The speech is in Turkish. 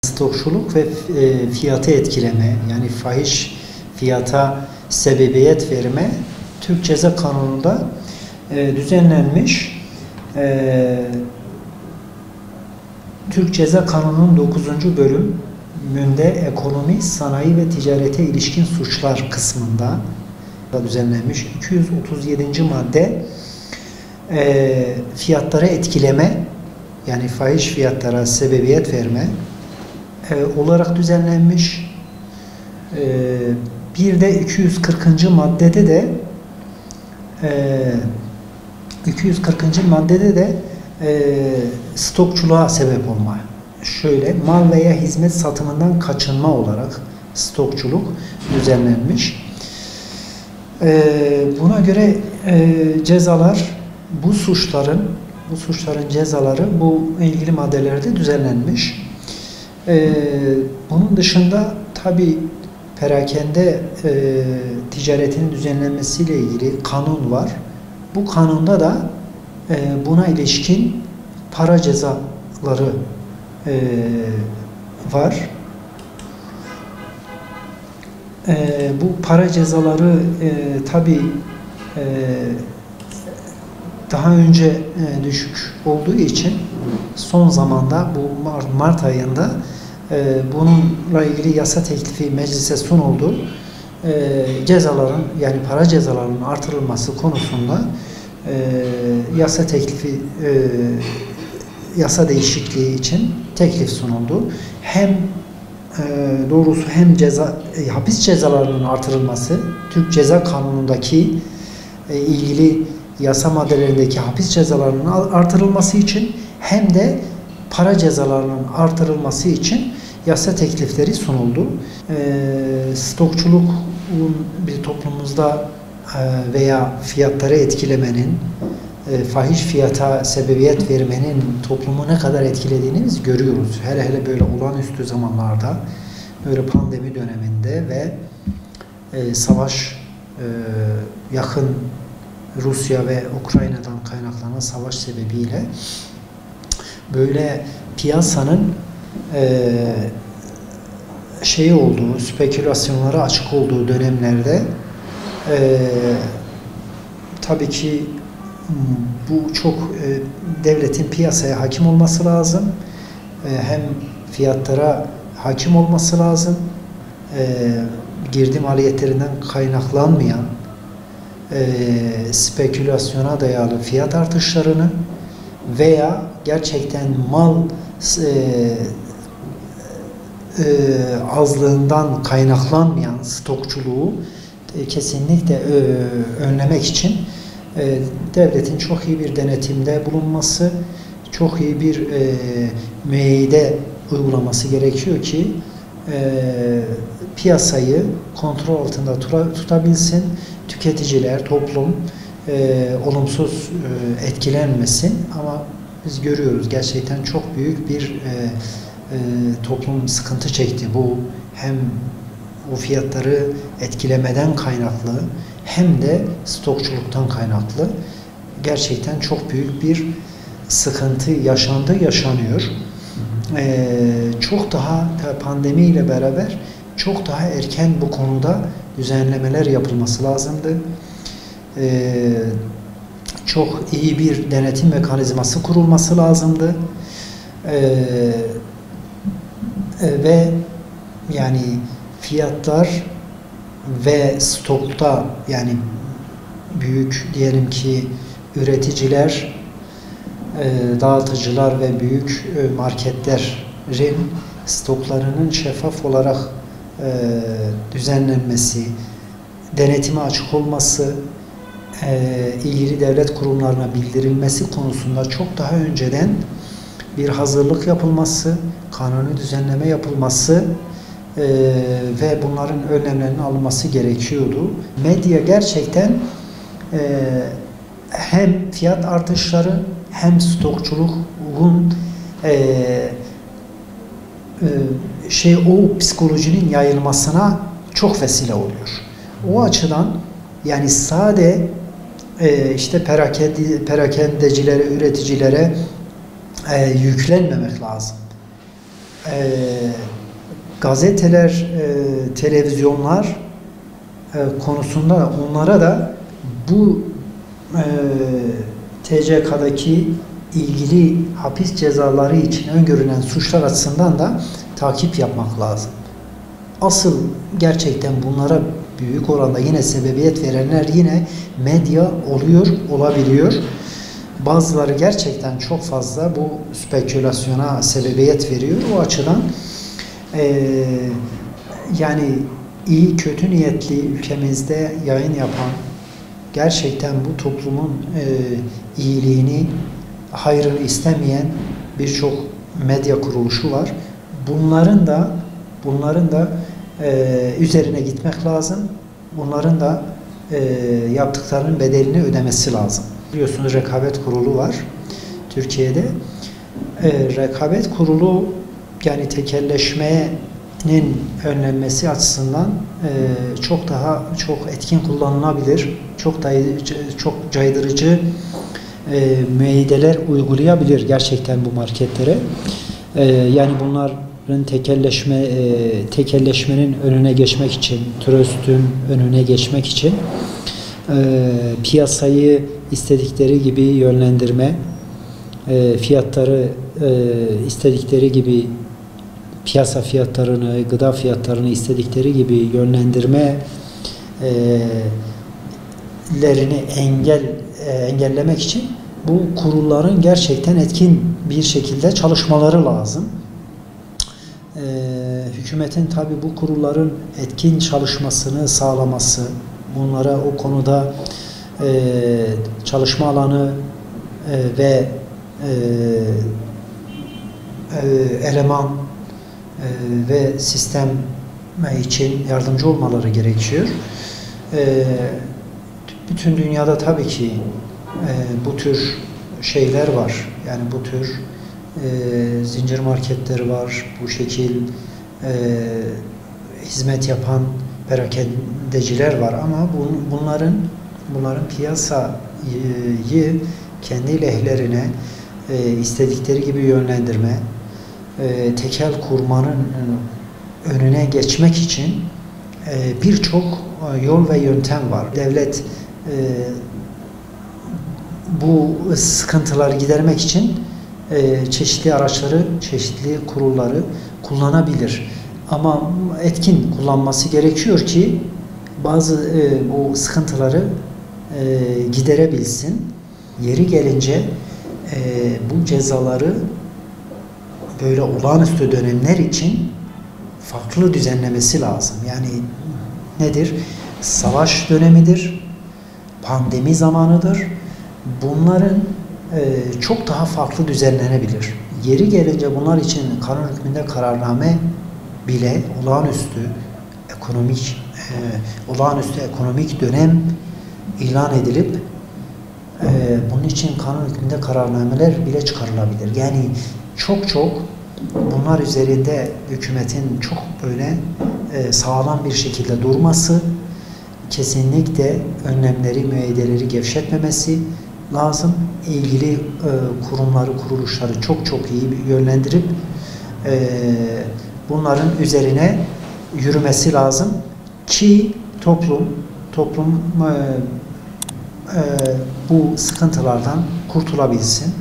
Stokçuluk ve fiyatı etkileme, yani fahiş fiyata sebebiyet verme Türk Ceza Kanunu'nda düzenlenmiş. Türk Ceza Kanunu'nun 9. bölümünde ekonomi, sanayi ve ticarete ilişkin suçlar kısmında düzenlenmiş. 237. madde fiyatları etkileme, yani fahiş fiyatlara sebebiyet verme olarak düzenlenmiş. Bir de 240. maddede de 240. maddede de stokçuluğa sebep olma. Şöyle, mal veya hizmet satımından kaçınma olarak stokçuluk düzenlenmiş. Buna göre cezalar, bu suçların cezaları bu ilgili maddelerde düzenlenmiş. Bunun dışında tabi perakende ticaretinin düzenlenmesiyle ilgili kanun var. Bu kanunda da buna ilişkin para cezaları var. Bu para cezaları tabi daha önce düşük olduğu için son zamanda bu Mart ayında bununla ilgili yasa teklifi meclise sunuldu. Cezaların, yani para cezalarının artırılması konusunda yasa teklifi, yasa değişikliği için teklif sunuldu. Hem doğrusu hem hapis cezalarının artırılması, Türk Ceza Kanunu'ndaki ilgili yasa maddelerindeki hapis cezalarının artırılması için hem de para cezalarının artırılması için yasa teklifleri sunuldu. Stokçuluk bir toplumumuzda veya fiyatları etkilemenin, fahiş fiyata sebebiyet vermenin toplumu ne kadar etkilediğini biz görüyoruz. Hele hele böyle olağanüstü zamanlarda, böyle pandemi döneminde ve savaş, yakın Rusya ve Ukrayna'dan kaynaklanan savaş sebebiyle böyle piyasanın olduğu, spekülasyonlara açık olduğu dönemlerde tabii ki bu çok devletin piyasaya hakim olması lazım. Hem fiyatlara hakim olması lazım. Girdi maliyetlerinden kaynaklanmayan spekülasyona dayalı fiyat artışlarını veya gerçekten mal azlığından kaynaklanmayan stokçuluğu kesinlikle önlemek için devletin çok iyi bir denetimde bulunması, çok iyi bir müeyyide uygulaması gerekiyor ki piyasayı kontrol altında tutabilsin, tüketiciler, toplum olumsuz etkilenmesin. Ama biz görüyoruz, gerçekten çok büyük bir toplum sıkıntı çekti. Bu hem o fiyatları etkilemeden kaynaklı hem de stokçuluktan kaynaklı. Gerçekten çok büyük bir sıkıntı yaşanıyor. Çok daha pandemiyle beraber çok daha erken bu konuda düzenlemeler yapılması lazımdı. Çok iyi bir denetim mekanizması kurulması lazımdı. Ve yani fiyatlar ve stokta, yani büyük diyelim ki üreticiler, dağıtıcılar ve büyük marketlerin stoklarının şeffaf olarak düzenlenmesi, denetime açık olması, ilgili devlet kurumlarına bildirilmesi konusunda çok daha önceden bir hazırlık yapılması, kanuni düzenleme yapılması ve bunların önlemlerinin alınması gerekiyordu. Medya gerçekten hem fiyat artışları hem stokçuluğun o psikolojinin yayılmasına çok vesile oluyor. O açıdan yani sade işte perakendecilere, üreticilere yüklenmemek lazım. gazeteler, televizyonlar konusunda onlara da bu TCK'daki ilgili hapis cezaları için öngörülen suçlar açısından da takip yapmak lazım. Asıl gerçekten bunlara büyük oranda yine sebebiyet verenler yine medya olabiliyor. Bazıları gerçekten çok fazla bu spekülasyona sebebiyet veriyor. O açıdan yani iyi kötü niyetli ülkemizde yayın yapan, gerçekten bu toplumun iyiliğini, hayrını istemeyen birçok medya kuruluşu var. Bunların da üzerine gitmek lazım. Bunların da yaptıklarının bedelini ödemesi lazım. Biliyorsunuz Rekabet Kurulu var Türkiye'de. Rekabet Kurulu yani tekelleşmenin önlenmesi açısından çok etkin kullanılabilir. Çok caydırıcı müeyyideler uygulayabilir gerçekten bu marketlere. Yani bunların tekelleşmenin önüne geçmek için, tröstün önüne geçmek için piyasayı istedikleri gibi yönlendirme, fiyatları istedikleri gibi, piyasa fiyatlarını, gıda fiyatlarını istedikleri gibi yönlendirme lerini engellemek için bu kurulların gerçekten etkin bir şekilde çalışmaları lazım. Hükümetin tabii bu kurulların etkin çalışmasını sağlaması, bunlara o konuda çalışma alanı ve eleman ve sistem için yardımcı olmaları gerekiyor. Bütün dünyada tabii ki bu tür şeyler var. Yani bu tür zincir marketleri var. Bu şekil hizmet yapan perakendeciler var ama bunların piyasayı kendi lehlerine istedikleri gibi yönlendirme, tekel kurmanın önüne geçmek için birçok yol ve yöntem var. Devlet bu sıkıntıları gidermek için çeşitli araçları, çeşitli kurulları kullanabilir. Ama etkin kullanması gerekiyor ki bazı bu sıkıntıları giderebilsin. Yeri gelince bu cezaları böyle olağanüstü dönemler için farklı düzenlemesi lazım. Yani nedir? Savaş dönemidir, pandemi zamanıdır. Bunların çok daha farklı düzenlenebilir. Yeri gelince bunlar için kanun hükmünde kararname bile olağanüstü ekonomik dönem ilan edilip bunun için kanun hükmünde kararnameler bile çıkarılabilir. Yani çok bunlar üzerinde hükümetin çok böyle sağlam bir şekilde durması, kesinlikle önlemleri, müeyyideleri gevşetmemesi lazım. İlgili kurumları, kuruluşları çok iyi yönlendirip bunların üzerine yürümesi lazım ki toplum bu sıkıntılardan kurtulabilsin.